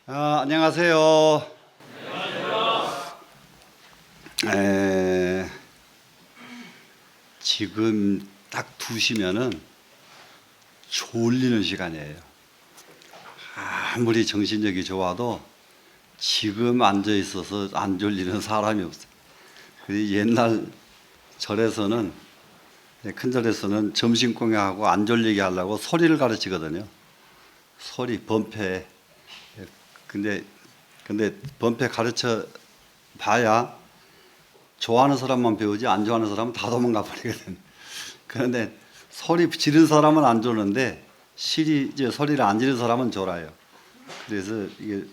안녕하세요. 지금 딱 2시면은 졸리는 시간이에요. 아무리 정신력이 좋아도 지금 앉아 있어서 안 졸리는 사람이 없어요. 그리고 옛날 절에서는, 큰 절에서는 점심공양하고 안 졸리게 하려고 소리를 가르치거든요. 소리, 번패. 근데 번패 가르쳐 봐야 좋아하는 사람만 배우지 안 좋아하는 사람은 다 도망가 버리거든. 그런데 소리 지른 사람은 안 좋는데 이제 소리를 안 지른 사람은 졸아요. 그래서 이게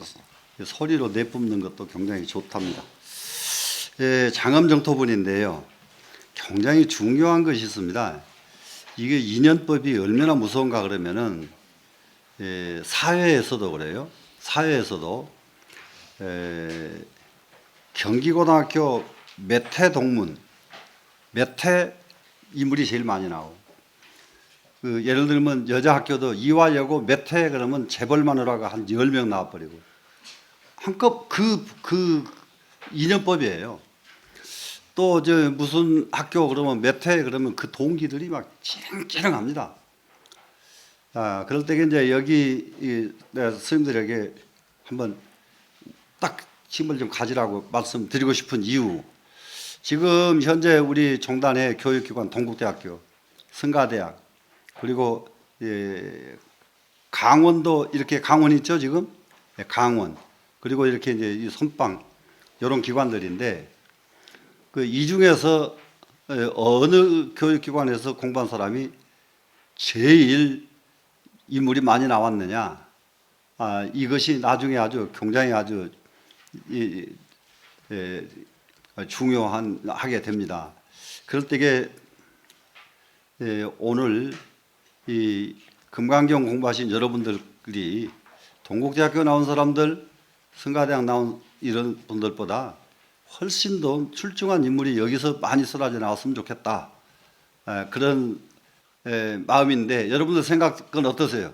소리로 내뿜는 것도 굉장히 좋답니다. 장엄정토분인데요. 굉장히 중요한 것이 있습니다. 이게 인연법이 얼마나 무서운가 그러면은 사회에서도 그래요. 사회에서도 경기고등학교 매퇴 동문, 매퇴 인물이 제일 많이 나오고, 예를 들면 여자 학교도 이화여고 매퇴 그러면 재벌마누라가 한 10명 나와버리고, 한껏 그 인연법이에요. 또 무슨 학교 그러면 매퇴 그러면 그 동기들이 막 찌렁찌렁합니다. 그럴 때 이제 여기 내가 스님들에게 한번 딱 힘을 좀 가지라고 말씀드리고 싶은 이유. 지금 현재 우리 종단의 교육기관 동국대학교, 성가대학, 그리고 강원도 이렇게 강원 있죠 지금? 강원. 그리고 이렇게 이제 이 선방 이런 기관들인데 이 중에서 어느 교육기관에서 공부한 사람이 제일 인물이 많이 나왔느냐? 이것이 나중에 아주 굉장히 아주 중요하게 됩니다. 그럴 때에 오늘 이 금강경 공부하신 여러분들이 동국대학교 나온 사람들, 성가대학 나온 이런 분들보다 훨씬 더 출중한 인물이 여기서 많이 쏟아져 나왔으면 좋겠다. 그런 마음인데 여러분들 생각은 어떠세요?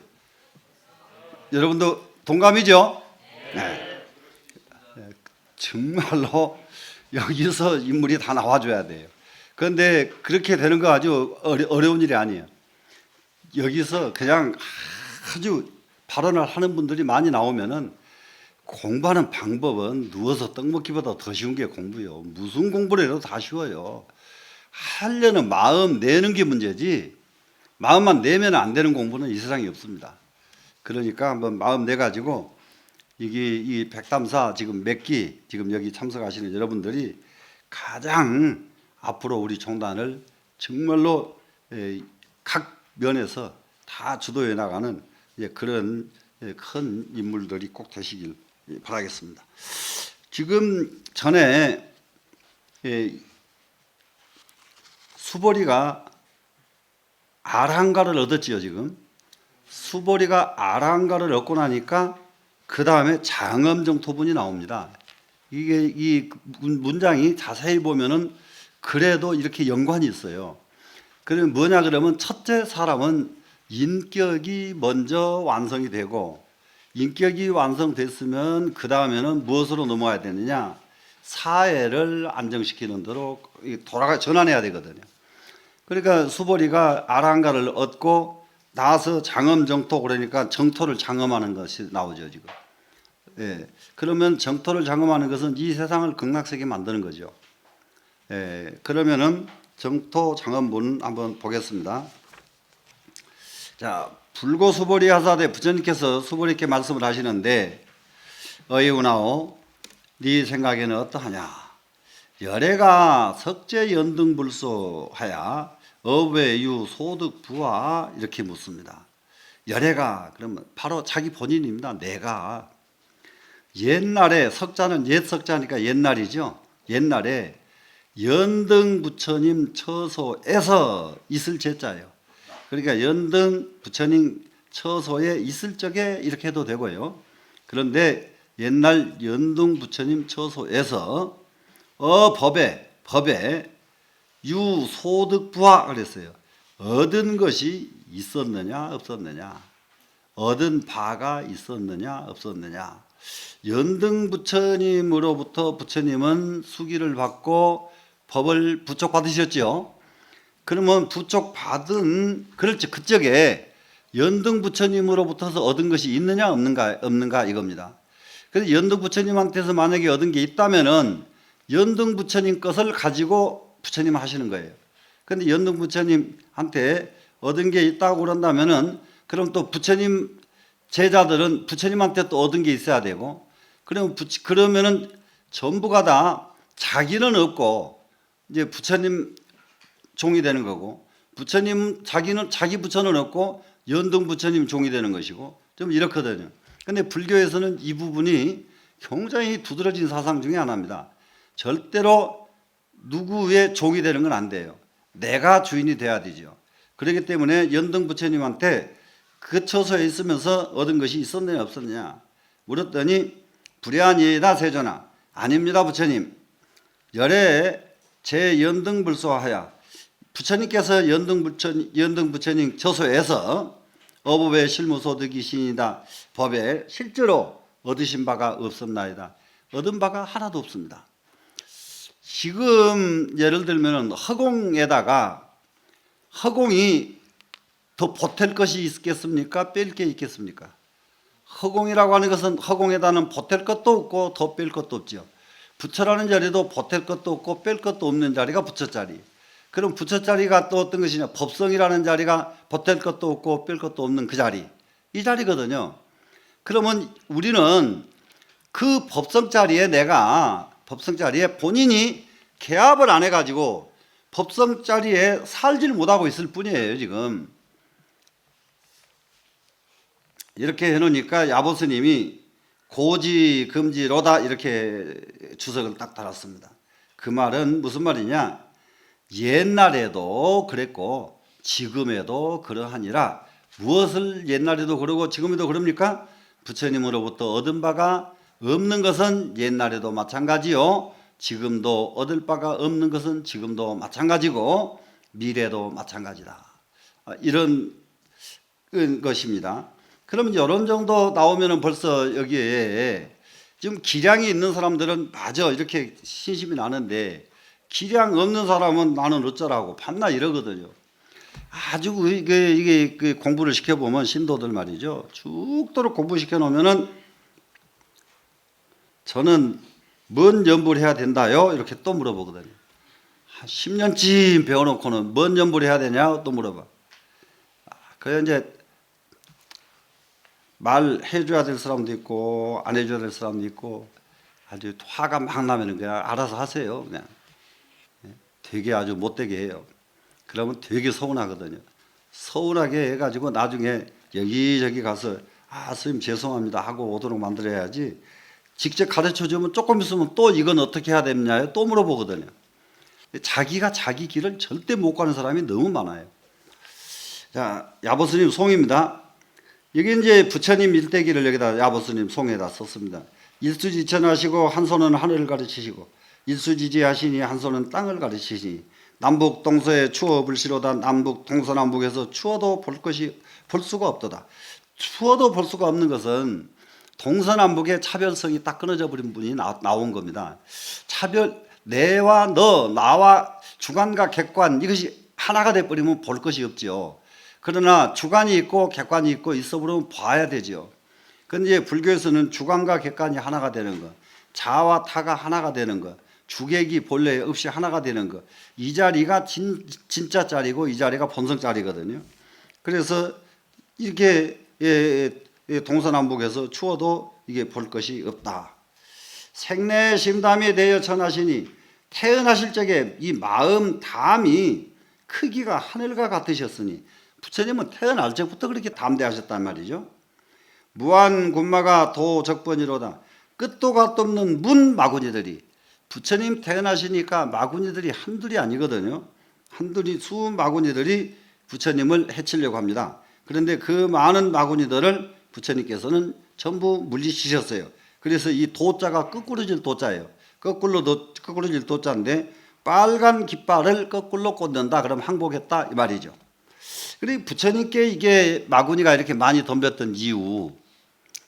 여러분도 동감이죠? 네. 정말로 여기서 인물이 다 나와줘야 돼요. 그런데 그렇게 되는 거 아주 어려운 일이 아니에요. 여기서 그냥 아주 발언을 하는 분들이 많이 나오면은 공부하는 방법은 누워서 떡 먹기보다 더 쉬운 게 공부요. 무슨 공부를 해도 다 쉬워요. 하려는 마음 내는 게 문제지 마음만 내면 안 되는 공부는 이 세상에 없습니다. 그러니까 한번 마음 내 가지고 이 백담사 지금 몇 기 지금 여기 참석하시는 여러분들이 가장 앞으로 우리 종단을 정말로 각 면에서 다 주도해 나가는 그런 큰 인물들이 꼭 되시길 바라겠습니다. 지금 전에 수보리가 아라한가를 얻었지요. 지금 수보리가 아라한가를 얻고 나니까 그 다음에 장엄정토분이 나옵니다. 이게 이 문장이 자세히 보면은 그래도 이렇게 연관이 있어요. 그러면 뭐냐 그러면 첫째 사람은 인격이 먼저 완성이 되고 인격이 완성됐으면 그 다음에는 무엇으로 넘어가야 되느냐? 사회를 안정시키는 대로 전환해야 되거든요. 그러니까 수보리가 아라한가를 얻고 나서 장엄정토 그러니까 정토를 장엄하는 것이 나오죠 지금. 그러면 정토를 장엄하는 것은 이 세상을 극락세계 만드는 거죠. 그러면은 정토 장엄분 한번 보겠습니다. 자, 불고수보리 하사대 부처님께서 수보리께 말씀을 하시는데 어이구나오 네 생각에는 어떠하냐? 열애가 석재연등불소하야 어외유 소득 부하 이렇게 묻습니다. 열애가 그러면 바로 자기 본인입니다. 내가 옛날에 석자는 옛 석자니까 옛날이죠. 옛날에 연등 부처님 처소에서 있을 제자예요. 그러니까 연등 부처님 처소에 있을 적에 이렇게 해도 되고요. 그런데 옛날 연등 부처님 처소에서 법에 유소득부하 그랬어요. 얻은 것이 있었느냐 없었느냐, 얻은 바가 있었느냐 없었느냐. 연등 부처님으로부터 부처님은 수기를 받고 법을 부촉 받으셨죠. 그러면 부촉 받은 그렇지 그쪽에 연등 부처님으로부터서 얻은 것이 있느냐 없는가 이겁니다. 그래서 연등 부처님한테서 만약에 얻은 게 있다면은 연등 부처님 것을 가지고 부처님 하시는 거예요. 그런데 연등 부처님한테 얻은 게 있다고 그런다면은 그럼 또 부처님 제자들은 부처님한테 또 얻은 게 있어야 되고 그러면은 전부가 다 자기는 없고 이제 부처님 종이 되는 거고 부처님 자기 부처는 없고 연등 부처님 종이 되는 것이고 좀 이렇거든요. 근데 불교에서는 이 부분이 굉장히 두드러진 사상 중에 하나입니다. 절대로 누구의 종이 되는 건 안 돼요. 내가 주인이 돼야 되죠. 그렇기 때문에 연등 부처님한테 그 처소에 있으면서 얻은 것이 있었느냐 없었느냐 물었더니 불야니에다 세존아 아닙니다 부처님. 열에 제 연등불소하야 부처님께서 연등 부처님 처소에서 어법의 실무소득이시니다 법에 실제로 얻으신 바가 없었나이다. 얻은 바가 하나도 없습니다. 지금 예를 들면 허공에다가 허공이 더 보탤 것이 있겠습니까? 뺄 게 있겠습니까? 허공이라고 하는 것은 허공에다는 보탤 것도 없고 더 뺄 것도 없죠. 부처라는 자리도 보탤 것도 없고 뺄 것도 없는 자리가 부처 자리. 그럼 부처 자리가 또 어떤 것이냐? 법성이라는 자리가 보탤 것도 없고 뺄 것도 없는 그 자리. 이 자리거든요. 그러면 우리는 그 법성 자리에 법성 자리에 본인이 개합을 안 해가지고 법성 자리에 살질 못하고 있을 뿐이에요 지금. 이렇게 해놓으니까 야보스님이 고지 금지로다 이렇게 주석을 딱 달았습니다. 그 말은 무슨 말이냐? 옛날에도 그랬고 지금에도 그러하니라. 무엇을 옛날에도 그러고 지금에도 그럽니까? 부처님으로부터 얻은 바가 없는 것은 옛날에도 마찬가지요. 지금도 얻을 바가 없는 것은 지금도 마찬가지고 미래도 마찬가지다. 이런 것입니다. 그러면 이런 정도 나오면 벌써 여기에 지금 기량이 있는 사람들은 맞아 이렇게 신심이 나는데 기량 없는 사람은 나는 어쩌라고 밤낮 이러거든요. 아주 이게 공부를 시켜보면 신도들 말이죠. 죽도록 공부시켜 놓으면은 저는 뭔 연부를 해야 된다요? 이렇게 또 물어보거든요. 10년쯤 배워놓고는 뭔 연부를 해야 되냐? 또 물어봐. 그래 이제 말해줘야 될 사람도 있고 안 해줘야 될 사람도 있고 아주 화가 막 나면 그냥 알아서 하세요. 그냥 되게 아주 못되게 해요. 그러면 되게 서운하거든요. 서운하게 해가지고 나중에 여기저기 가서 스님 죄송합니다 하고 오도록 만들어야지 직접 가르쳐주면 조금 있으면 또 이건 어떻게 해야 되느냐 또 물어보거든요. 자기가 자기 길을 절대 못 가는 사람이 너무 많아요. 자, 야보스님 송입니다. 여기 이제 부처님 일대기를 여기다 야보스님 송에다 썼습니다. 일수지천하시고 한 손은 하늘을 가르치시고 일수지지하시니 한 손은 땅을 가르치시니 남북 동서에 추워 불시로다. 남북 동서남북에서 추워도 볼 수가 없도다. 추워도 볼 수가 없는 것은 동서남북의 차별성이 딱 끊어져 버린 분이 나온 겁니다. 차별 내와 너 나와 주관과 객관 이것이 하나가 돼 버리면 볼 것이 없죠. 그러나 주관이 있고 객관이 있고 있어 버리면 봐야 되죠. 그런데 불교에서는 주관과 객관이 하나가 되는 것, 자와 타가 하나가 되는 것, 주객이 본래 없이 하나가 되는 것, 이 자리가 진짜 자리고 이 자리가 본성 자리거든요. 그래서 이렇게 동서남북에서 추워도 이게 볼 것이 없다. 생내심담에 대여 천하시니 태어나실 적에 이 마음 담이 크기가 하늘과 같으셨으니 부처님은 태어날 적부터 그렇게 담대하셨단 말이죠. 무한군마가 도적번이로다. 끝도 갓도 없는 문마구니들이 부처님 태어나시니까 마구니들이 한둘이 아니거든요. 한둘이 수마구니들이 부처님을 해치려고 합니다. 그런데 그 많은 마구니들을 부처님께서는 전부 물리치셨어요. 그래서 이 도자가 거꾸로질 도자예요. 거꾸로질 도자인데 빨간 깃발을 거꾸로 꽂는다. 그럼 항복했다 이 말이죠. 그리고 부처님께 이게 마구니가 이렇게 많이 덤볐던 이유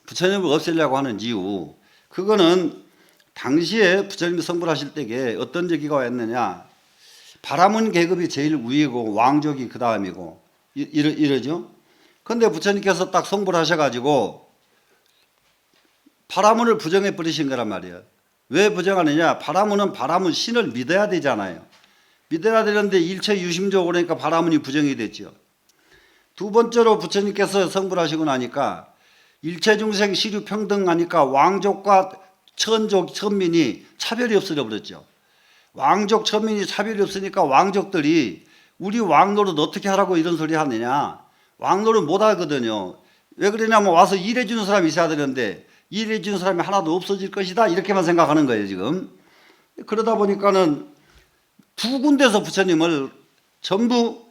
부처님을 없애려고 하는 이유, 그거는 당시에 부처님이 성불하실 때에 어떤 얘기가 왔느냐, 바라문 계급이 제일 위이고 왕족이 그 다음이고 이러죠. 그런데 부처님께서 딱 성불하셔가지고 바라문을 부정해 버리신 거란 말이에요. 왜 부정하느냐, 바라문은 신을 믿어야 되잖아요. 믿어야 되는데 일체 유심적으로 그러니까 바라문이 부정이 됐죠. 두 번째로 부처님께서 성불하시고 나니까 일체 중생 시류 평등하니까 왕족과 천족, 천민이 차별이 없어져 버렸죠. 왕족, 천민이 차별이 없으니까 왕족들이 우리 왕노릇 어떻게 하라고 이런 소리 하느냐. 왕노릇 못 하거든요. 왜 그러냐면 와서 일해 주는 사람이 있어야 되는데 일해 주는 사람이 하나도 없어질 것이다. 이렇게만 생각하는 거예요, 지금. 그러다 보니까는 두 군데서 부처님을 전부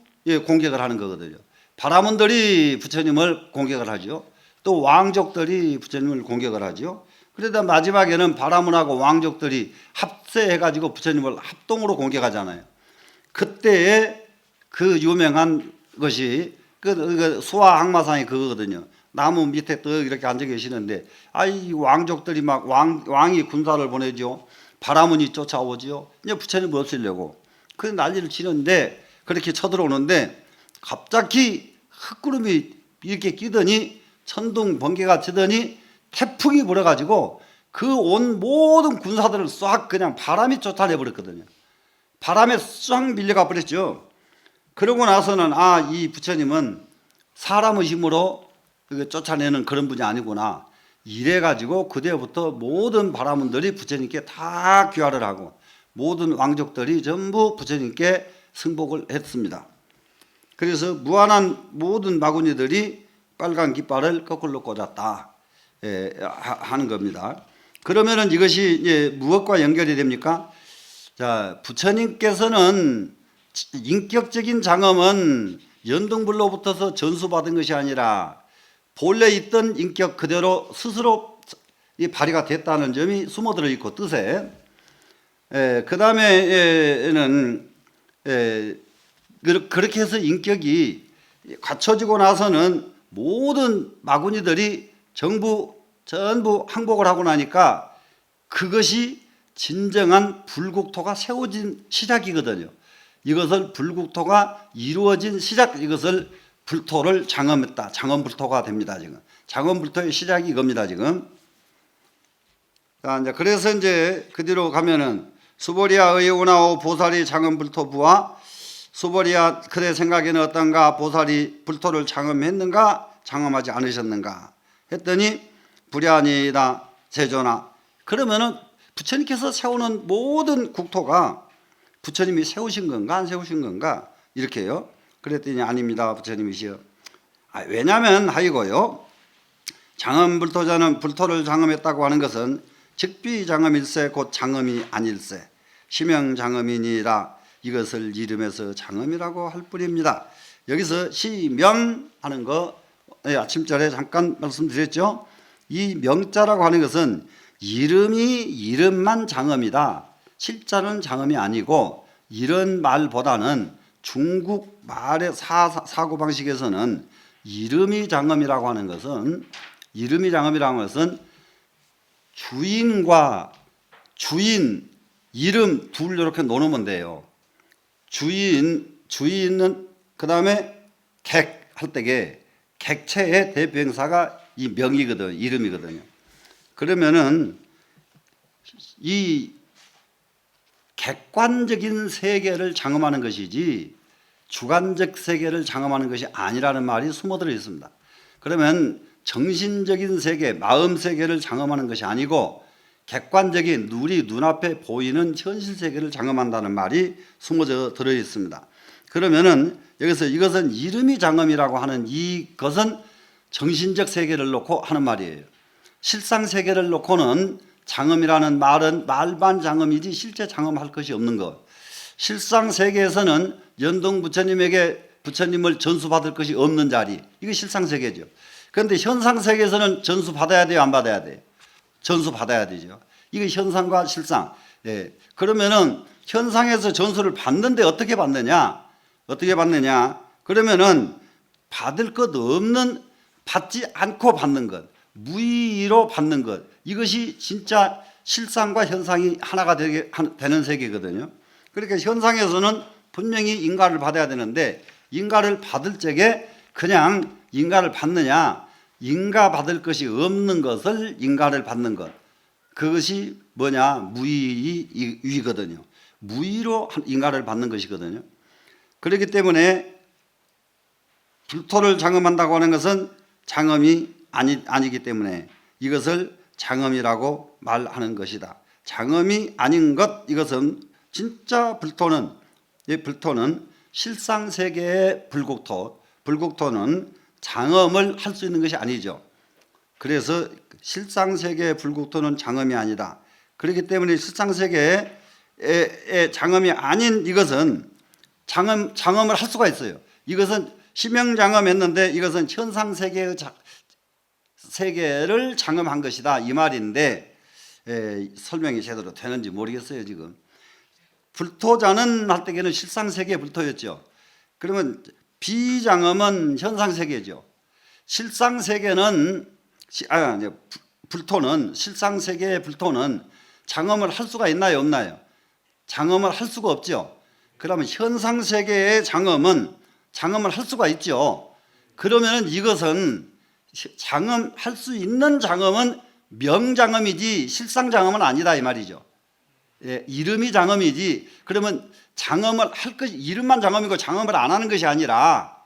공격을 하는 거거든요. 바라문들이 부처님을 공격을 하죠. 또 왕족들이 부처님을 공격을 하죠. 그러다 마지막에는 바라문하고 왕족들이 합세해가지고 부처님을 합동으로 공격하잖아요. 그때의 그 유명한 것이 그 수화 항마상이 그거거든요. 나무 밑에 떡 이렇게 앉아 계시는데 이 왕족들이 막 왕이 군사를 보내죠. 바라문이 쫓아오죠. 이제 부처님을 없애려고 그 난리를 치는데 그렇게 쳐들어오는데 갑자기 흙구름이 이렇게 끼더니 천둥 번개가 치더니 태풍이 불어가지고 그 온 모든 군사들을 싹 그냥 바람이 쫓아내 버렸거든요. 바람에 싹 밀려가 버렸죠. 그러고 나서는 이 부처님은 사람의 힘으로 쫓아내는 그런 분이 아니구나. 이래가지고 그때부터 모든 바라문들이 부처님께 다 귀화를 하고 모든 왕족들이 전부 부처님께 승복을 했습니다. 그래서 무한한 모든 마구니들이 빨간 깃발을 거꾸로 꽂았다 하는 겁니다. 그러면은 이것이 이제 무엇과 연결이 됩니까? 자, 부처님께서는 인격적인 장엄은 연등불로부터서 전수받은 것이 아니라 본래 있던 인격 그대로 스스로 발휘가 됐다는 점이 숨어들어 있고 뜻에 그 다음에는 그렇게 해서 인격이 갖춰지고 나서는 모든 마구니들이 전부 항복을 하고 나니까 그것이 진정한 불국토가 세워진 시작이거든요. 이것을 불국토가 이루어진 시작, 이것을 불토를 장엄했다. 장엄불토가 됩니다. 지금 장엄불토의 시작이 이겁니다. 지금. 자, 이제 그래서 이제 그 뒤로 가면은 수보리아의 오나오 보살이 장엄불토부와 수보리아 그대 생각에는 어떤가? 보살이 불토를 장엄했는가? 장엄하지 않으셨는가? 했더니 불야니다 세조나. 그러면은 부처님께서 세우는 모든 국토가 부처님이 세우신 건가 안 세우신 건가? 이렇게요. 그랬더니 아닙니다. 부처님이시여. 왜냐하면 하이고요. 장엄불토자는 불토를 장엄했다고 하는 것은 즉비장엄일세 곧 장엄이 아닐세 시명장엄이니라 이것을 이름에서 장엄이라고 할 뿐입니다. 여기서 시명하는 거 아침절에 잠깐 말씀드렸죠. 이 명자라고 하는 것은 이름만 장엄이다. 실자는 장엄이 아니고 이런 말보다는 중국 말의 사고방식에서는 이름이 장엄이라고 하는 것은 주인과 주인 이름 둘 이렇게 놓으면 돼요. 주인은 그 다음에 객 할 때에 객체의 대표행사가 이 명이거든요. 이름이거든요. 그러면은 이 객관적인 세계를 장엄하는 것이지 주관적 세계를 장엄하는 것이 아니라는 말이 숨어들어 있습니다. 그러면 정신적인 세계, 마음 세계를 장엄하는 것이 아니고 객관적인 우리 눈앞에 보이는 현실 세계를 장엄한다는 말이 숨어져 들어 있습니다. 그러면은 여기서 이것은 이름이 장엄이라고 하는 이것은 정신적 세계를 놓고 하는 말이에요. 실상 세계를 놓고는 장엄이라는 말은 말만 장엄이지 실제 장엄할 것이 없는 것. 실상 세계에서는 연동 부처님에게 부처님을 전수받을 것이 없는 자리. 이게 실상 세계죠. 그런데 현상 세계에서는 전수 받아야 돼요, 안 받아야 돼요? 전수 받아야 되죠. 이게 현상과 실상. 그러면은 현상에서 전수를 받는데 어떻게 받느냐? 그러면은 받을 것 없는, 받지 않고 받는 것. 무의로 받는 것, 이것이 진짜 실상과 현상이 하나가 되는 세계거든요. 그러니까 현상에서는 분명히 인가를 받아야 되는데, 인가를 받을 적에 그냥 인가를 받느냐, 인가 받을 것이 없는 것을 인가를 받는 것, 그것이 뭐냐, 무의이거든요. 무의로 인가를 받는 것이거든요. 그렇기 때문에 불토를 장엄한다고 하는 것은 장엄이 아니기 때문에 이것을 장엄이라고 말하는 것이다. 장엄이 아닌 것, 이것은 진짜 불토는 실상세계의 불국토는 장엄을 할 수 있는 것이 아니죠. 그래서 실상세계의 불국토는 장엄이 아니다. 그렇기 때문에 실상세계의 장엄이 아닌 이것은 장엄을 할 수가 있어요. 이것은 심형장엄했는데 이것은 현상세계의 세계를 장엄한 것이다, 이 말인데 설명이 제대로 되는지 모르겠어요. 지금 불토자는 할 때에는 실상세계의 불토였죠. 그러면 비장엄은 현상세계죠. 불토는 실상세계의 불토는 장엄을 할 수가 있나요, 없나요? 장엄을 할 수가 없죠. 그러면 현상세계의 장엄을 할 수가 있죠. 그러면 이것은 할 수 있는 장엄은 명장엄이지 실상장엄은 아니다, 이 말이죠. 예, 이름이 장엄이지, 그러면 장엄을 할 것이, 이름만 장엄이고 장엄을 안 하는 것이 아니라,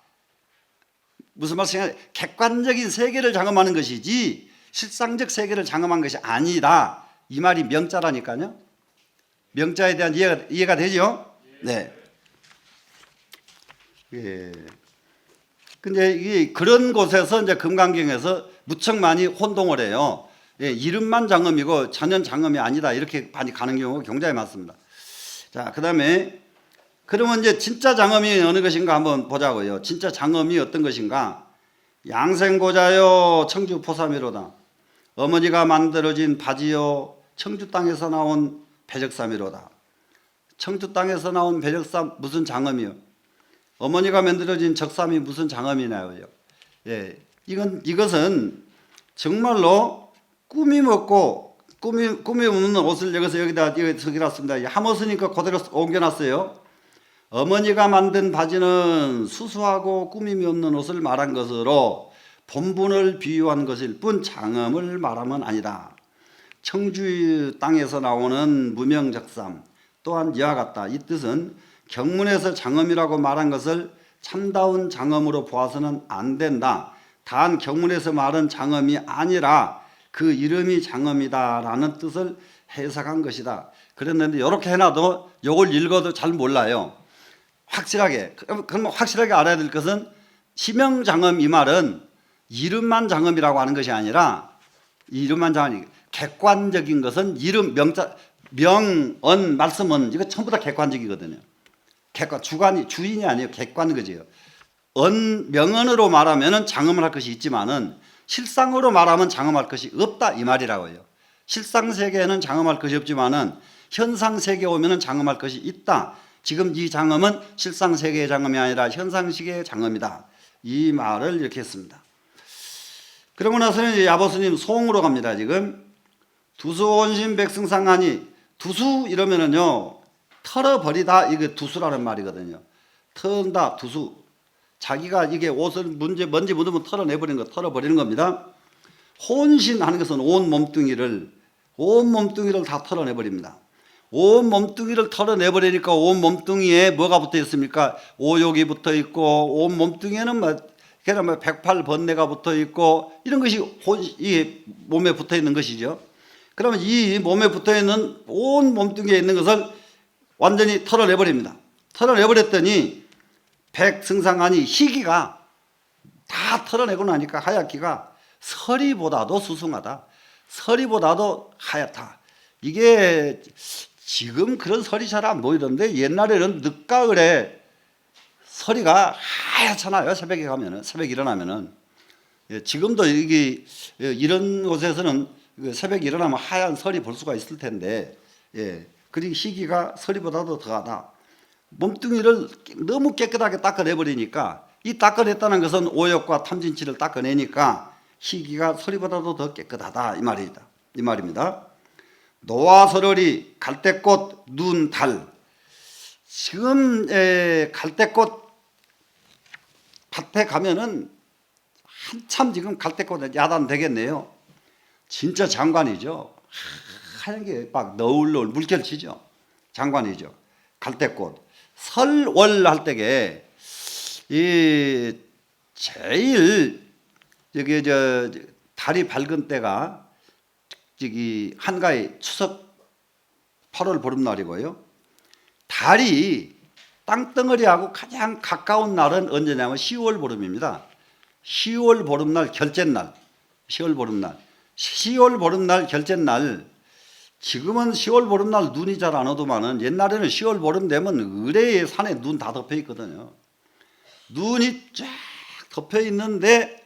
무슨 말씀이냐, 객관적인 세계를 장엄하는 것이지 실상적 세계를 장엄한 것이 아니다, 이 말이 명자라니까요. 명자에 대한 이해가 되죠? 네. 예. 근데 그런 곳에서 이제 금강경에서 무척 많이 혼동을 해요. 예, 이름만 장엄이고 전혀 장엄이 아니다, 이렇게 많이 가는 경우가 굉장히 많습니다. 자, 그다음에 그러면 이제 진짜 장엄이 어느 것인가 한번 보자고요. 진짜 장엄이 어떤 것인가? 양생고자여 청주 포삼이로다. 어머니가 만들어진 바지요 청주 땅에서 나온 배적삼이로다. 청주 땅에서 나온 배적삼 무슨 장엄이요? 어머니가 만들어진 적삼이 무슨 장엄이나요? 예, 이것은 정말로 꾸밈 없는 옷을 여기다 적어놨습니다. 함옷이니까 그대로 옮겨놨어요. 어머니가 만든 바지는 수수하고 꾸밈이 없는 옷을 말한 것으로 본분을 비유한 것일 뿐 장엄을 말하면 아니다. 청주 땅에서 나오는 무명적삼 또한 이와 같다. 이 뜻은 경문에서 장엄이라고 말한 것을 참다운 장엄으로 보아서는 안 된다. 단 경문에서 말한 장엄이 아니라 그 이름이 장엄이다라는 뜻을 해석한 것이다. 그랬는데 이렇게 해놔도 이걸 읽어도 잘 몰라요. 그럼 확실하게 알아야 될 것은 심형장엄, 이 말은 이름만 장엄이라고 하는 것이 아니라, 이름만 장엄이 객관적인 것은 이름, 명언, 말씀은 이거 전부 다 객관적이거든요. 주인이 아니에요. 객관거지요. 명언으로 말하면 장엄을 할 것이 있지만은 실상으로 말하면 장엄할 것이 없다, 이 말이라고요. 실상세계에는 장엄할 것이 없지만은 현상세계에 오면은 장엄할 것이 있다. 지금 이 장엄은 실상세계의 장엄이 아니라 현상세계의 장엄이다, 이 말을 이렇게 했습니다. 그러고 나서는 이제 야보스님 송으로 갑니다. 지금 두수온신 백승상하니, 두수 이러면은요 털어버리다, 이게 두수라는 말이거든요. 턴다, 두수. 자기가 이게 옷을 먼지 묻으면 털어버리는 겁니다. 혼신하는 것은 온 몸뚱이를 다 털어내버립니다. 온 몸뚱이를 털어내버리니까 온 몸뚱이에 뭐가 붙어 있습니까? 오욕이 붙어 있고, 온 몸뚱이에는 그냥 108번뇌가 붙어 있고, 이런 것이 이 몸에 붙어 있는 것이죠. 그러면 이 몸에 붙어 있는 온 몸뚱이에 있는 것을 완전히 털어내버립니다. 털어내버렸더니 백승상하니, 희기가 다 털어내고 나니까 하얗기가 서리보다도 수승하다, 서리보다도 하얗다. 이게 지금 그런 설이 잘 안 보이던데 옛날에는 늦가을에 서리가 하얗잖아요. 새벽에 가면은, 새벽 일어나면은. 예, 지금도 이런 곳에서는 새벽에 일어나면 하얀 설이 볼 수가 있을 텐데, 예, 그리고 희기가 서리보다도 더하다. 몸뚱이를 너무 깨끗하게 닦아내버리니까, 이 닦아냈다는 것은 오욕과 탐진치를 닦아내니까 희기가 서리보다도 더 깨끗하다 이 말입니다. 노화설월이 갈대꽃 눈 달. 지금 갈대꽃 밭에 가면은 한참 지금 갈대꽃 야단 되겠네요. 진짜 장관이죠. 하얀 게 막 너울너울 물결치죠. 장관이죠. 갈대꽃. 설월 할 때게 이 제일 여기 달이 밝은 때가 저기 한가위 추석 8월 보름날이고요. 달이 땅덩어리하고 가장 가까운 날은 언제냐면 10월 보름입니다. 10월 보름날 결제날. 10월 보름날. 10월 보름날 결제날. 지금은 10월 보름날 눈이 잘 안 오더만은 옛날에는 10월 보름 되면 의뢰의 산에 눈 다 덮여 있거든요. 눈이 쫙 덮여 있는데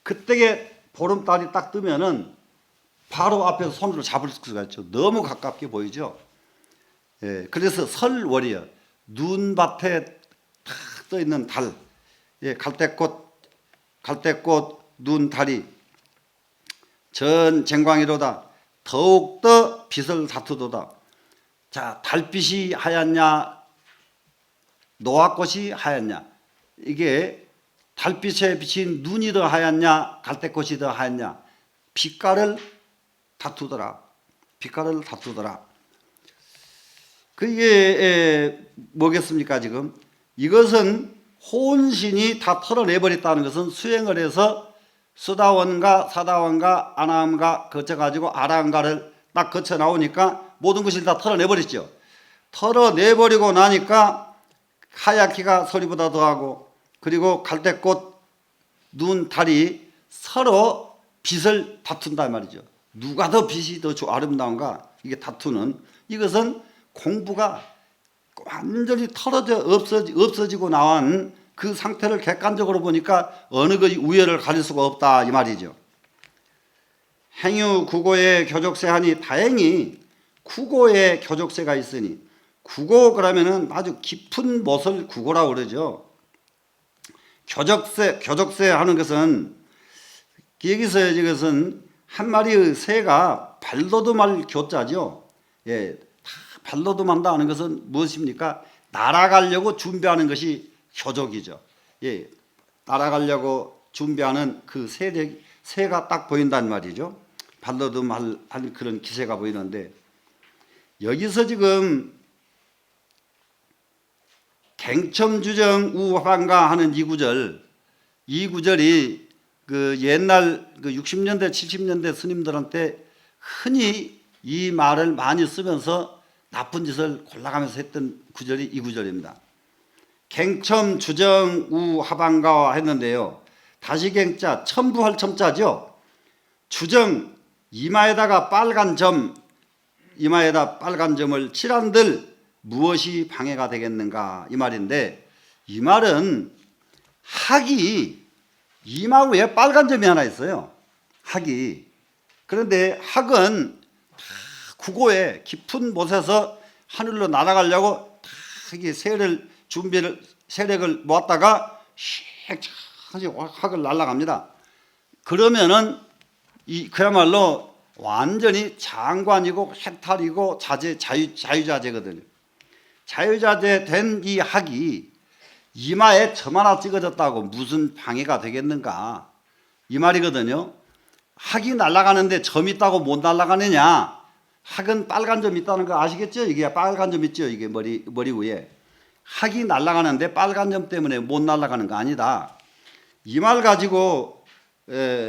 그때에 보름달이 딱 뜨면은 바로 앞에서 손으로 잡을 수가 있죠. 너무 가깝게 보이죠. 예, 그래서 설월이요. 눈밭에 탁 떠 있는 달. 예, 갈대꽃 눈달이 전쟁광이로다. 더욱더 빛을 다투도다. 자, 달빛이 하얗냐, 노화꽃이 하얗냐. 이게 달빛에 비친 눈이 더 하얗냐, 갈대꽃이 더 하얗냐. 빛깔을 다투더라. 빛깔을 다투더라. 그게 뭐겠습니까 지금? 이것은 혼신이 다 털어내버렸다는 것은 수행을 해서 수다원가 사다원가 아나함가 거쳐가지고 아라함가를 딱 거쳐 나오니까 모든 것을 다 털어내버렸죠. 털어내버리고 나니까 하얗기가 서리보다 더하고 그리고 갈대꽃 눈 달이 서로 빛을 다툰단 말이죠. 누가 더 빛이 더 아름다운가 이게 다투는 이것은 공부가 완전히 털어져 없어지고 나온 그 상태를 객관적으로 보니까 어느 것이 우열을 가릴 수가 없다 이 말이죠. 행유 구고의 교족세하니 다행히 구고의 교족세가 있으니 구고 그러면은 아주 깊은 못을 구고라고 그러죠. 교족세 하는 것은 여기서 이것은 한 마리의 새가 발돋움할 교자죠. 예, 발돋움한다 하는 것은 무엇입니까? 날아가려고 준비하는 것이 교족이죠. 예, 날아가려고 준비하는 그 새가 딱 보인단 말이죠. 발돋움할 그런 기세가 보이는데 여기서 지금 갱첨주정 우화반가 하는 이 구절이 그 옛날 그 60년대 70년대 스님들한테 흔히 이 말을 많이 쓰면서 나쁜 짓을 골라가면서 했던 구절이 이 구절입니다. 갱첨 주정 우하반가와 했는데요. 다시 갱자 첨부할 첨자죠. 주정 이마에다가 빨간 점 이마에다 빨간 점을 칠한들 무엇이 방해가 되겠는가 이 말인데 이 말은 학이 이마 위에 빨간 점이 하나 있어요. 학이. 그런데 학은 구고에 깊은 못에서 하늘로 날아가려고 이게 세력을 모았다가 학을 날아갑니다. 그러면은 그야말로 완전히 장관이고 해탈이고 자유자재거든요. 자유자재 된 이 학이 이마에 점 하나 찍어졌다고 무슨 방해가 되겠는가 이 말이거든요. 학이 날아가는데 점 있다고 못 날아가느냐. 학은 빨간 점 있다는 거 아시겠죠? 이게 빨간 점 있죠. 이게 머리 위에. 학이 날아가는데 빨간 점 때문에 못 날아가는 거 아니다. 이 말 가지고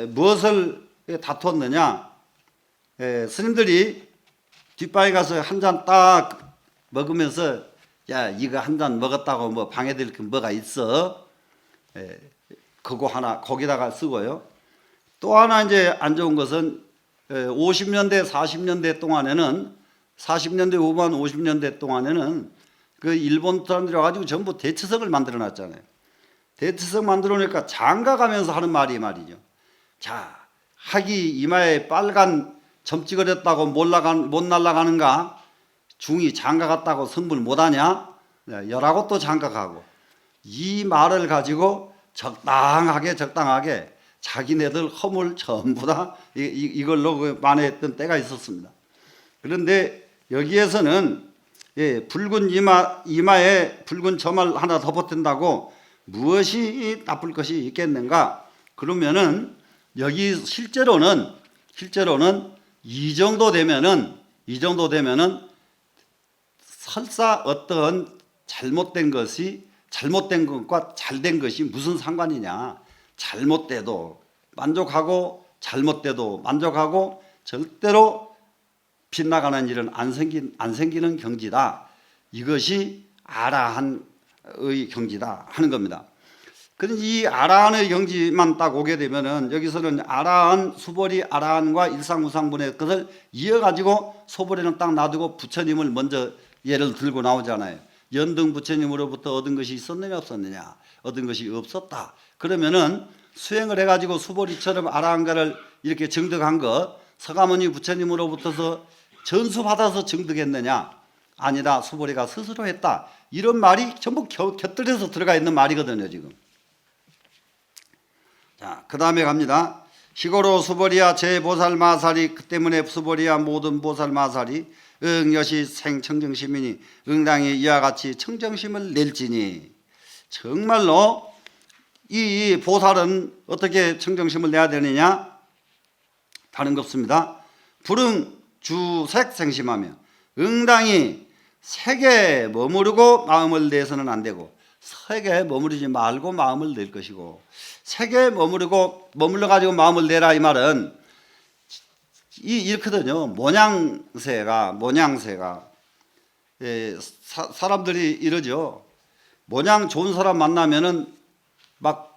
무엇을 다투었느냐. 스님들이 뒷방에 가서 한 잔 딱 먹으면서 야 이거 한 잔 먹었다고 뭐 방해될 게 뭐가 있어. 그거 하나 거기다가 쓰고요. 또 하나 이제 안 좋은 것은 50년대 40년대 동안에는 40년대 후반 50년대 동안에는 그 일본 사람들이 와가지고 전부 대치석을 만들어 놨잖아요. 대치석 만들어 놓으니까 장가 가면서 하는 말이 말이죠. 자 학이 이마에 빨간 점 찍어졌다고 못 날아가는가? 중이 장가 갔다고 성불 못하냐? 열하고 또 장가 가고 이 말을 가지고 적당하게 자기네들 허물 전부 다 이걸로 만회했던 때가 있었습니다. 그런데 여기에서는 붉은 이마에 붉은 점을 하나 덮어댄다고 무엇이 나쁠 것이 있겠는가? 그러면은 여기 실제로는 이 정도 되면은 설사 어떤 잘못된 것과 잘된 것이 무슨 상관이냐? 잘못돼도 만족하고 잘못돼도 만족하고 절대로 빗나가는 일은 안 생기는 경지다. 이것이 아라한의 경지다 하는 겁니다. 그런데 이 아라한의 경지만 딱 오게 되면은 여기서는 아라한, 수보리 아라한과 일상무상분의 것을 이어가지고 소보리는 딱 놔두고 부처님을 먼저 예를 들고 나오잖아요. 연등 부처님으로부터 얻은 것이 있었느냐 없었느냐? 얻은 것이 없었다. 그러면은 수행을 해가지고 수보리처럼 아라한가를 이렇게 증득한 것, 서가모니 부처님으로부터서 전수받아서 증득했느냐? 아니다. 수보리가 스스로 했다. 이런 말이 전부 곁들여서 들어가 있는 말이거든요, 지금. 자, 그 다음에 갑니다. 시고로 수보리야 제보살마살이 그 때문에 수보리야 모든 보살마살이 응여시 생청정시민이 응당히 이와 같이 청정심을 낼지니 정말로 이 보살은 어떻게 청정심을 내야 되느냐? 다른 거 없습니다. 불응 주색 생심하며 응당히 색에 머무르고 마음을 내서는 안 되고 색에 머무르지 말고 마음을 낼 것이고 색에 머물러가지고 마음을 내라 이 말은 이렇거든요. 모냥새가 사람들이 이러죠. 모냥 좋은 사람 만나면은 막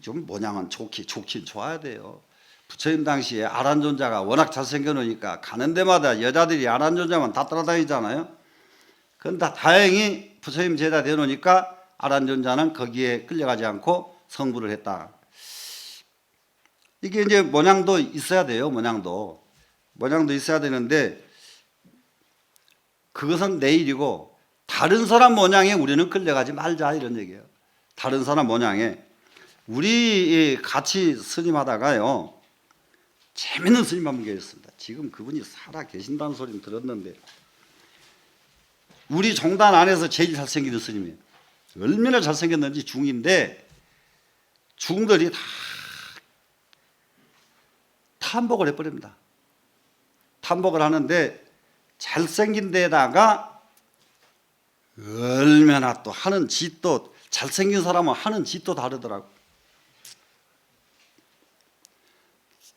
좀 모냥은 좋긴 좋아야 돼요. 부처님 당시에 아란존자가 워낙 잘생겨 놓으니까 가는 데마다 여자들이 아란존자만 다 따라다니잖아요. 그런데 다행히 부처님 제자 되어 놓으니까 아란존자는 거기에 끌려가지 않고 성불을 했다. 이게 이제 모냥도 있어야 돼요. 모냥도 있어야 되는데 그것은 내일이고 다른 사람 모냥에 우리는 끌려가지 말자 이런 얘기예요. 다른 사람 모냥에 우리 같이 스님하다가요. 재밌는 스님 한 분 계셨습니다. 지금 그분이 살아 계신다는 소리는 들었는데 우리 종단 안에서 제일 잘생긴 스님이에요. 얼마나 잘생겼는지 중인데 중들이 다 탐복을 해버립니다. 탐복을 하는데 잘생긴 데다가 얼마나 또 하는 짓도 잘생긴 사람은 하는 짓도 다르더라고.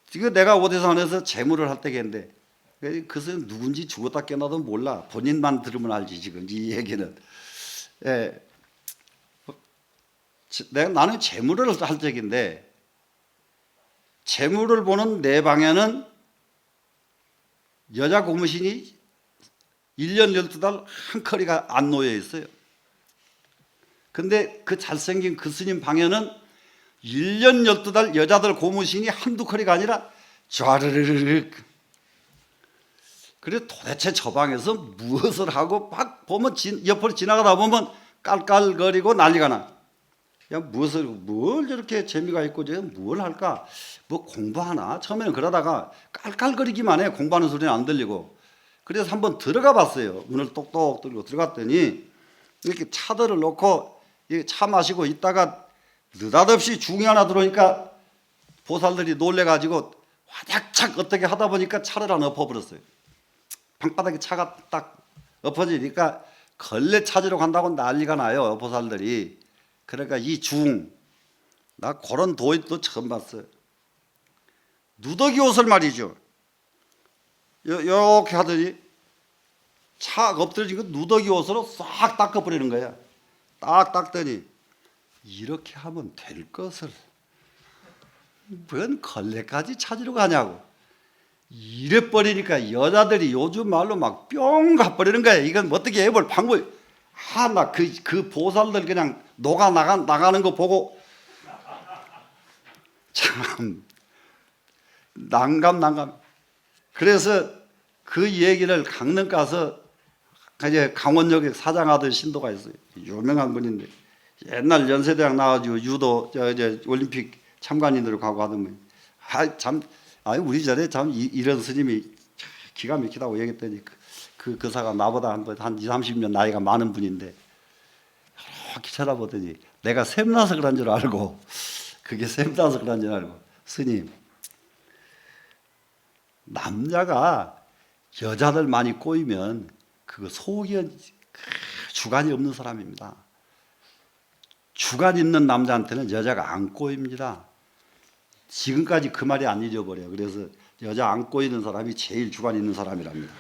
지금 내가 오대산에서 재물을 할 때겠는데 그것은 누군지 죽었다 깨어나도 몰라. 본인만 들으면 알지 지금 이 얘기는. 나는 재물을 할 적인데 재물을 보는 내 방에는 여자 고무신이 1년 12달 한 커리가 안 놓여 있어요. 근데 그 잘생긴 그 스님 방에는 1년 12달 여자들 고무신이 한두 커리가 아니라 좌르르르. 그래 도대체 저 방에서 무엇을 하고 막 보면 옆으로 지나가다 보면 깔깔거리고 난리가 나. 야 뭘 저렇게 재미가 있고 뭘 할까? 뭐 공부하나? 처음에는 그러다가 깔깔거리기만 해. 공부하는 소리는 안 들리고. 그래서 한번 들어가 봤어요. 문을 똑똑 들고 들어갔더니 이렇게 차들을 놓고 차 마시고 있다가 느닷없이 중이 하나 들어오니까 보살들이 놀래가지고 화작착 어떻게 하다 보니까 차를 하나 엎어버렸어요. 방바닥에 차가 딱 엎어지니까 걸레 찾으러 간다고 난리가 나요. 보살들이. 그러니까 이 중, 나 그런 도입도 처음 봤어요. 누더기 옷을 말이죠. 이렇게 하더니 차 엎드려진 거 누더기 옷으로 싹 닦아버리는 거야. 딱 닦더니 이렇게 하면 될 것을 뭔 걸레까지 찾으러 가냐고. 이래 버리니까 여자들이 요즘 말로 막 뿅 가버리는 거야. 이건 어떻게 해볼 방법이. 나 그 보살들 그냥 나가는 거 보고 참 난감. 그래서 그 얘기를 강릉 가서 이제 강원역에 사장하던 신도가 있어요. 유명한 분인데 옛날 연세대학 나와가지고 유도 이제 올림픽 참관인으로 가고 하더니 참 우리 절에 참 이런 스님이 기가 막히다고 얘기했더니 그 교사가 나보다 한 20, 30년 나이가 많은 분인데 이렇게 쳐다보더니 내가 샘나서 그런 줄 알고 그게 샘나서 그런 줄 알고 스님 남자가 여자들 많이 꼬이면 그거 속이 주관이 없는 사람입니다. 주관 있는 남자한테는 여자가 안 꼬입니다. 지금까지 그 말이 안 잊어버려요. 그래서 여자 안 꼬이는 사람이 제일 주관 있는 사람이랍니다.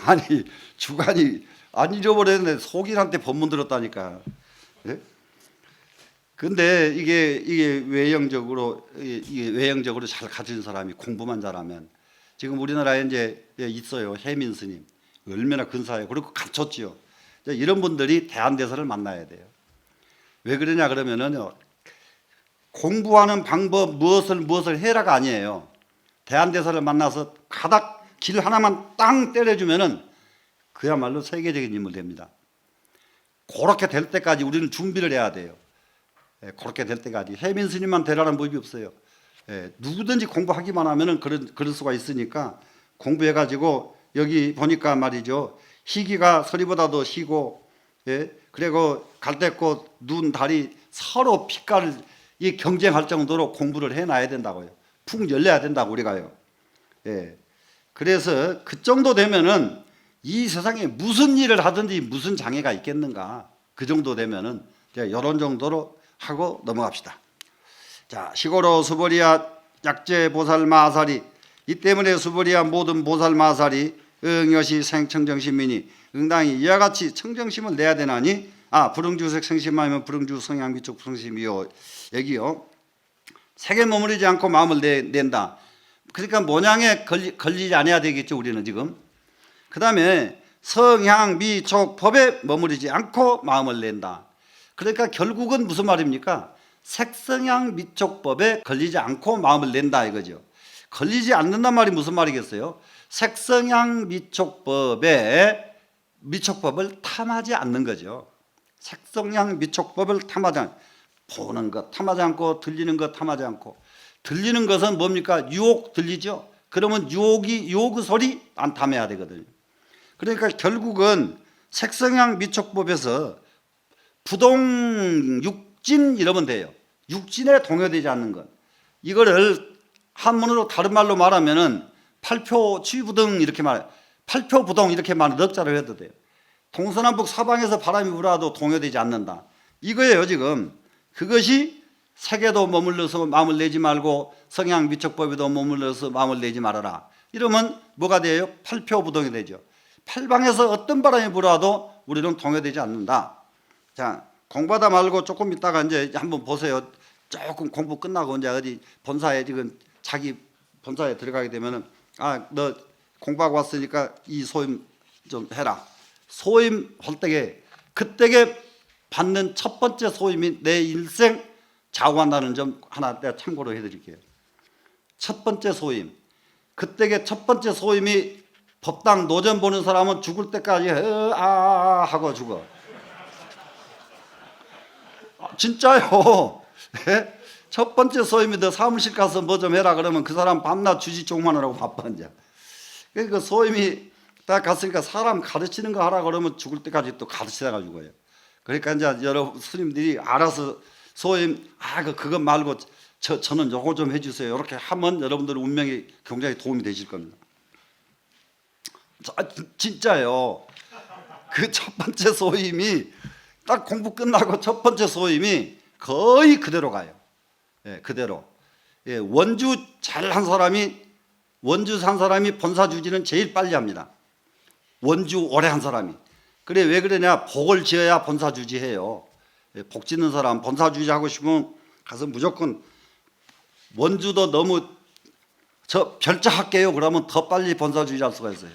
아니 주관이 안 잊어버렸는데 속인한테 법문 들었다니까. 예? 근데 이게 외형적으로 잘 가진 사람이 공부만 잘하면 지금 우리나라에 이제 있어요. 혜민 스님 얼마나 근사해요. 그리고 갖췄지요. 이런 분들이 대한대사를 만나야 돼요. 왜 그러냐 그러면은요. 공부하는 방법 무엇을 해라가 아니에요. 대한대사를 만나서 가닥 길 하나만 땅 때려주면은 그야말로 세계적인 인물 됩니다. 그렇게 될 때까지 우리는 준비를 해야 돼요. 그렇게 될 때까지 혜민 스님만 되라는 법이 없어요. 누구든지 공부하기만 하면은 그럴 수가 있으니까 공부해가지고 여기 보니까 말이죠. 희기가 서리보다도 희고, 그리고 갈대꽃, 눈, 달이 서로 빛깔을 경쟁할 정도로 공부를 해놔야 된다고요. 푹 열려야 된다고 우리가요. 그래서 그 정도 되면은 이 세상에 무슨 일을 하든지 무슨 장애가 있겠는가. 그 정도 되면은 이런 정도로 하고 넘어갑시다. 자, 시고로 수보리야 약재 보살 마살이 이 때문에 수보리야 모든 보살 마살이 응여시 생청정심이니 응당이 이와 같이 청정심을 내야 되나니 불응주색 생심하면 불응주 성향 미촉 성심이요. 여기요. 색에 머무르지 않고 마음을 낸다. 그러니까 모양에 걸리지 않아야 되겠죠. 우리는 지금. 그 다음에 성향 미촉 법에 머무르지 않고 마음을 낸다. 그러니까 결국은 무슨 말입니까? 색성향 미촉법에 걸리지 않고 마음을 낸다 이거죠. 걸리지 않는단 말이 무슨 말이겠어요? 색성향 미촉법을 탐하지 않는 거죠. 색성향 미촉법을 탐하지 않고 보는 것 탐하지 않고 들리는 것 탐하지 않고 들리는 것은 뭡니까? 유혹 들리죠. 그러면 유혹의 소리 안 탐해야 되거든요. 그러니까 결국은 색성향 미촉법에서 부동 육진 이러면 돼요. 육진에 동요되지 않는 것. 이거를 한문으로 다른 말로 말하면은 팔표취부등 이렇게 말해요. 팔표부동 이렇게 말하는 넉자로 해도 돼요. 동서남북 사방에서 바람이 불어도 동요되지 않는다. 이거예요 지금. 그것이 색에도 머물러서 마음을 내지 말고 성향 미촉법에도 머물러서 마음을 내지 말아라. 이러면 뭐가 돼요? 팔표부동이 되죠. 팔방에서 어떤 바람이 불어도 우리는 동요되지 않는다. 자, 공부하다 말고 조금 있다가 이제 한번 보세요. 조금 공부 끝나고 이제 어디 본사에 지금 자기 본사에 들어가게 되면은 너 공부하고 왔으니까 이 소임 좀 해라. 소임 할 때에 그때에 받는 첫 번째 소임이 내 일생 좌우한다는 점 하나 내가 참고로 해드릴게요. 첫 번째 소임. 그때에 첫 번째 소임이 법당 노전 보는 사람은 죽을 때까지 하고 죽어. 진짜요. 첫 번째 소임이 너 사무실 가서 뭐 좀 해라 그러면 그 사람 밤낮 주지종만하라고 바빠 이제. 그러니까 소임이 딱 갔으니까 사람 가르치는 거 하라 그러면 죽을 때까지 또 가르치다가 죽어요. 그러니까 이제 여러 스님들이 알아서 소임 그것 말고 저는 요거 좀 해주세요. 이렇게 하면 여러분들 운명이 굉장히 도움이 되실 겁니다. 진짜요. 그 첫 번째 소임이 딱 공부 끝나고 첫 번째 소임이 거의 그대로 가요. 그대로. 원주 잘한 사람이 원주 산 사람이 본사 주지는 제일 빨리 합니다. 원주 오래 한 사람이. 그래 왜 그러냐? 복을 지어야 본사 주지해요. 복 짓는 사람 본사 주지하고 싶으면 가서 무조건 원주도 너무 저 별자 할게요. 그러면 더 빨리 본사 주지할 수가 있어요.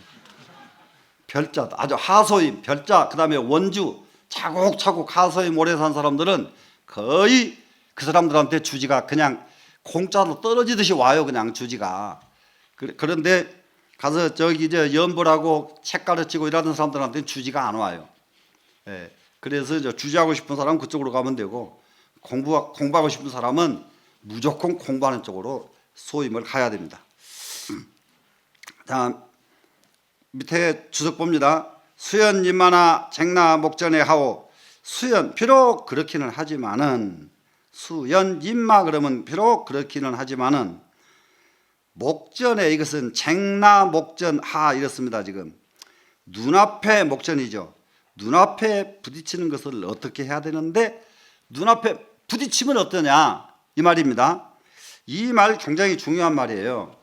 별자 아주 하소임 별자 그다음에 원주 차곡차곡 하소임 오래 산 사람들은 거의 그 사람들한테 주지가 그냥 공짜로 떨어지듯이 와요. 그냥 주지가. 그런데 가서 저기 이제 연보라고 책 가르치고 이러는 사람들한테는 주지가 안 와요. 예. 그래서 주저하고 싶은 사람은 그쪽으로 가면 되고 공부하고 싶은 사람은 무조건 공부하는 쪽으로 소임을 가야 됩니다. 자, 밑에 주석 봅니다. 수연 임마나 쟁나 목전에 하오. 수연 비록 그렇기는 하지만은 수연 임마 그러면 비록 그렇기는 하지만은 목전에 이것은 쟁나 목전 하 이렇습니다. 지금 눈앞에 목전이죠. 눈앞에 부딪히는 것을 어떻게 해야 되는데 눈앞에 부딪히면 어떠냐 이 말입니다. 이 말 굉장히 중요한 말이에요.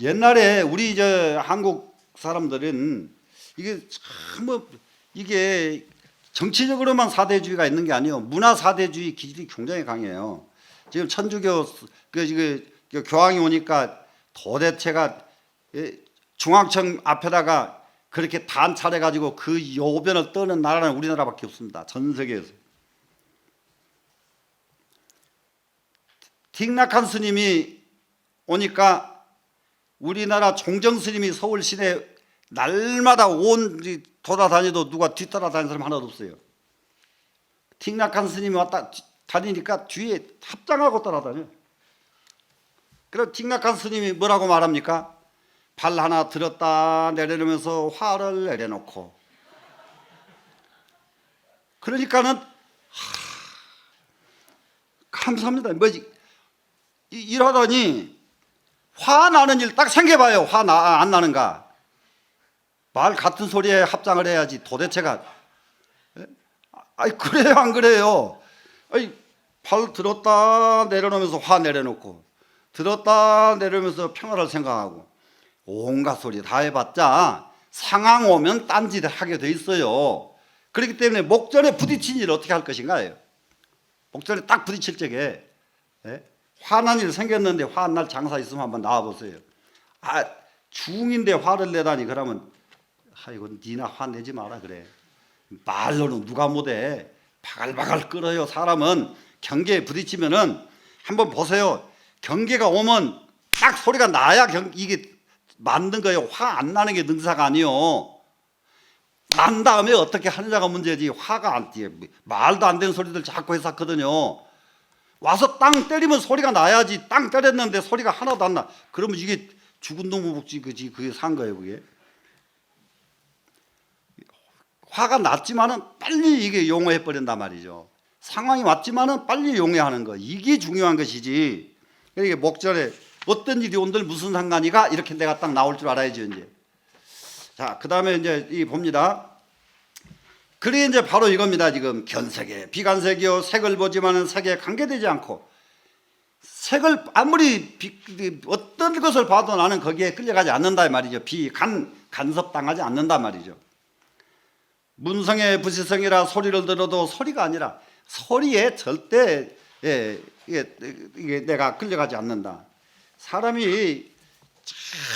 옛날에 우리 한국 사람들은 이게 참 이게 정치적으로만 사대주의가 있는 게 아니에요. 문화 사대주의 기질이 굉장히 강해요. 지금 천주교 교황이 오니까 도대체가 중앙청 앞에다가 그렇게 단차려 가지고 그 요변을 떠는 나라는 우리나라밖에 없습니다. 전 세계에서. 틱낙한 스님이 오니까 우리나라 종정 스님이 서울 시내 날마다 돌아다녀도 누가 뒤따라 다니는 사람 하나도 없어요. 틱낙한 스님이 왔다 다니니까 뒤에 합장하고 따라다녀. 그럼 틱낙한 스님이 뭐라고 말합니까? 발 하나 들었다 내려놓으면서 화를 내려놓고. 그러니까는 감사합니다. 뭐지? 이러더니 화 나는 일 딱 생겨봐요. 화 안 나는가? 말 같은 소리에 합장을 해야지. 도대체가 아니 그래요 안 그래요? 아니 발 들었다 내려놓으면서 화 내려놓고 들었다 내려놓으면서 평화를 생각하고 온갖 소리 다 해봤자 상황 오면 딴짓을 하게 돼 있어요. 그렇기 때문에 목전에 부딪힌 일을 어떻게 할 것인가요? 목전에 딱 부딪힐 적에 화난 일 생겼는데 화난 날 장사 있으면 한번 나와보세요. 아 중인데 화를 내다니 그러면 아이고 니나 화내지 마라 그래. 말로는 누가 못해. 바글바글 끓어요. 사람은 경계에 부딪히면은 한번 보세요. 경계가 오면 딱 소리가 나야 이게 만든 거예요. 화 안 나는 게 능사가 아니요. 난 다음에 어떻게 하느냐가 문제지. 화가 안 띄어. 말도 안 되는 소리들 자꾸 해서 하거든요. 와서 땅 때리면 소리가 나야지. 땅 때렸는데 소리가 하나도 안 나. 그러면 이게 죽은 놈의 복지 그게 산 거예요. 그게. 화가 났지만은 빨리 이게 용어해 버린단 말이죠. 상황이 왔지만은 빨리 용어하는 거. 이게 중요한 것이지. 이게 목전에 어떤 일이 온들 무슨 상관이가 이렇게 내가 딱 나올 줄 알아야죠, 이제. 자, 그다음에 이제 이 봅니다. 그게 이제 바로 이겁니다. 지금 견색에 비간색이요 색을 보지만은 색에 관계되지 않고 색을 아무리 어떤 것을 봐도 나는 거기에 끌려가지 않는다 이 말이죠. 간섭당하지 않는다 말이죠. 문성의 부시성이라 소리를 들어도 소리가 아니라 소리에 절대 이게 내가 끌려가지 않는다. 사람이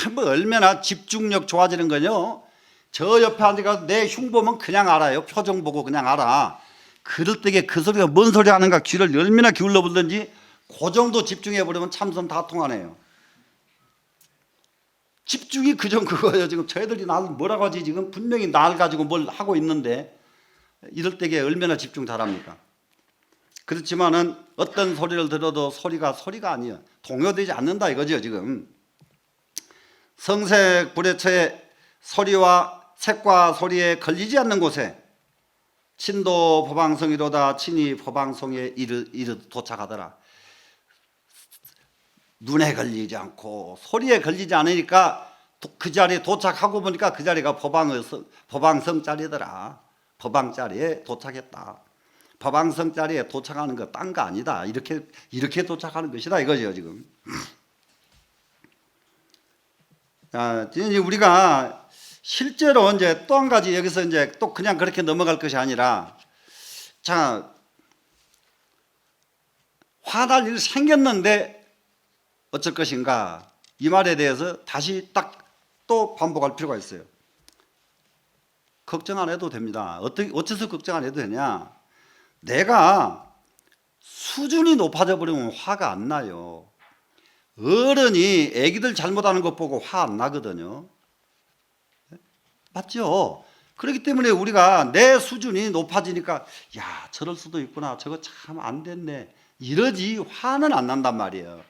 참 얼마나 집중력 좋아지는 거요. 저 옆에 앉아서 내 흉보면 그냥 알아요. 표정 보고 그냥 알아. 그럴 때에 그 소리가 뭔 소리 하는가 귀를 얼마나 기울여 보든지 그 정도 집중해 버리면 참선 다 통하네요. 집중이 그거예요. 지금 저희들이 날 뭐라고 하지 지금 분명히 날 가지고 뭘 하고 있는데 이럴 때에 얼마나 집중 잘합니까? 그렇지만은 어떤 소리를 들어도 소리가 아니에요. 동요되지 않는다 이거죠 지금. 성색 불회처에 소리와 색과 소리에 걸리지 않는 곳에 친도 법왕성이로다 친히 법왕성에 도착하더라. 눈에 걸리지 않고 소리에 걸리지 않으니까 그 자리에 도착하고 보니까 그 자리가 법왕성 자리더라. 법왕자리에 도착했다. 법왕성 자리에 도착하는 거 딴 거 아니다. 이렇게 도착하는 것이다 이거죠 지금. 자, 이제 우리가 실제로 이제 또 한 가지 여기서 이제 또 그냥 그렇게 넘어갈 것이 아니라 자, 화날 일 생겼는데 어쩔 것인가 이 말에 대해서 다시 딱 또 반복할 필요가 있어요. 걱정 안 해도 됩니다. 어째서 걱정 안 해도 되냐? 내가 수준이 높아져 버리면 화가 안 나요. 어른이 애기들 잘못하는 것 보고 화 안 나거든요. 맞죠? 그렇기 때문에 우리가 내 수준이 높아지니까 야 저럴 수도 있구나 저거 참 안 됐네 이러지 화는 안 난단 말이에요.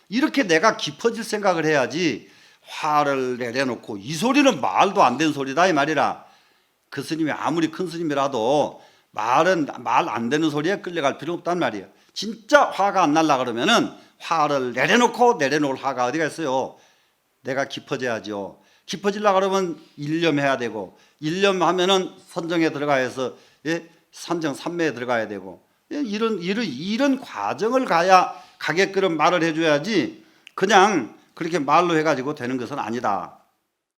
이렇게 내가 깊어질 생각을 해야지 화를 내려놓고 이 소리는 말도 안 되는 소리다 이 말이라. 그 스님이 아무리 큰 스님이라도 말은 말 안 되는 소리에 끌려갈 필요 없단 말이에요. 진짜 화가 안 날라 그러면은 화를 내려놓고 내려놓을 화가 어디가 있어요. 내가 깊어져야죠. 깊어지려고 그러면 일념해야 되고 일념하면은 선정에 들어가서 예? 산정 삼매에 들어가야 되고 예? 이런 과정을 가야 가게끔 말을 해줘야지 그냥 그렇게 말로 해가지고 되는 것은 아니다.